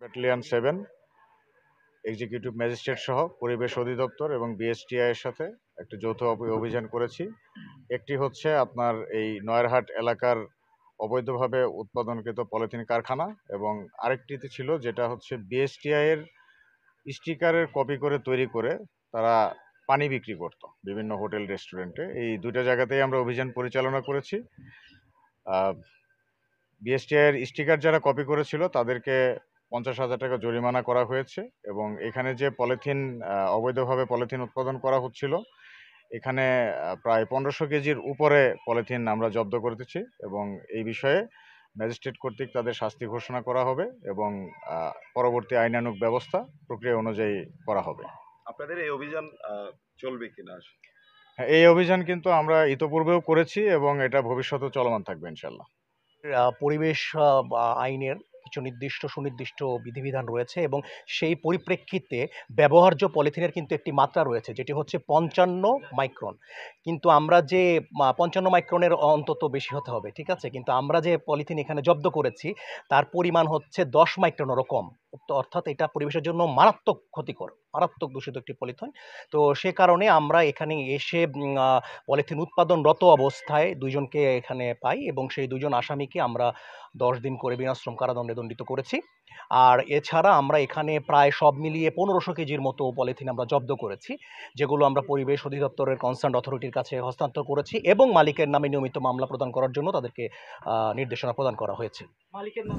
Battalion 7 executive magistrate সহ পরিবেশ অধিদপ্তর এবং বিএসটিআই এর সাথে একটা যৌথ অভিযান করেছি। একটি হচ্ছে আপনার এই নয়ারহাট এলাকার অবৈধভাবে উৎপাদনকৃত পলিথিন কারখানা, এবং আরেকটিতে ছিল যেটা হচ্ছে বিএসটিআই এর স্টিকারের কপি করে তৈরি করে তারা পানি বিক্রি করত বিভিন্ন হোটেল রেস্টুরেন্টে। এই দুইটা জায়গাতেই আমরা অভিযান পরিচালনা করেছি। বিএসটিআই এর স্টিকার যারা কপি করেছিল তাদেরকে 50,000 টাকা জরিমানা করা হয়েছে, এবং এখানে যে পলিথিন অবৈধভাবে পলিথিন উৎপাদন করা হচ্ছিল, এখানে প্রায় 1500 কেজির উপরে পলিথিন আমরা জব্দ করতেছি, এবং এই বিষয়ে ম্যাজিস্ট্রেট কর্তৃক তাদের শাস্তি ঘোষণা করা হবে এবং পরবর্তী আইনানুগ ব্যবস্থা প্রক্রিয়া অনুযায়ী করা হবে। আপনাদের এই অভিযান চলবে কিনা? এই অভিযান কিন্তু আমরা ইতোপূর্বেও করেছি এবং এটা ভবিষ্যতেও চলমান থাকবে ইনশাল্লাহ। পরিবেশ আইনের কিছু নির্দিষ্ট সুনির্দিষ্ট বিধিবিধান রয়েছে এবং সেই পরিপ্রেক্ষিতে ব্যবহার্য পলিথিনের কিন্তু একটি মাত্রা রয়েছে, যেটি হচ্ছে 55 মাইক্রন। কিন্তু আমরা যে 55 মাইক্রনের অন্তত বেশি হতে হবে, ঠিক আছে, কিন্তু আমরা যে পলিথিন এখানে জব্দ করেছি তার পরিমাণ হচ্ছে 10 মাইক্রনেরও কম। অর্থাৎ এটা পরিবেশের জন্য মারাত্মক ক্ষতিকর, মারাত্মক দূষিত একটি পলিথিন। তো সে কারণে আমরা এখানে এসে পলিথিন উৎপাদনরত অবস্থায় দুইজনকে এখানে পাই এবং সেই দুজন আসামিকে আমরা 10 দিন করে বিনাশ্রম কারাদণ্ডে দণ্ডিত করেছি। আর এছাড়া আমরা এখানে প্রায় সব মিলিয়ে 1500 কেজির মতো পলিথিন আমরা জব্দ করেছি, যেগুলো আমরা পরিবেশ অধিদপ্তরের কনসার্ন অথরিটির কাছে হস্তান্তর করেছি এবং মালিকের নামে নিয়মিত মামলা প্রদান করার জন্য তাদেরকে নির্দেশনা প্রদান করা হয়েছে। মালিকের নাম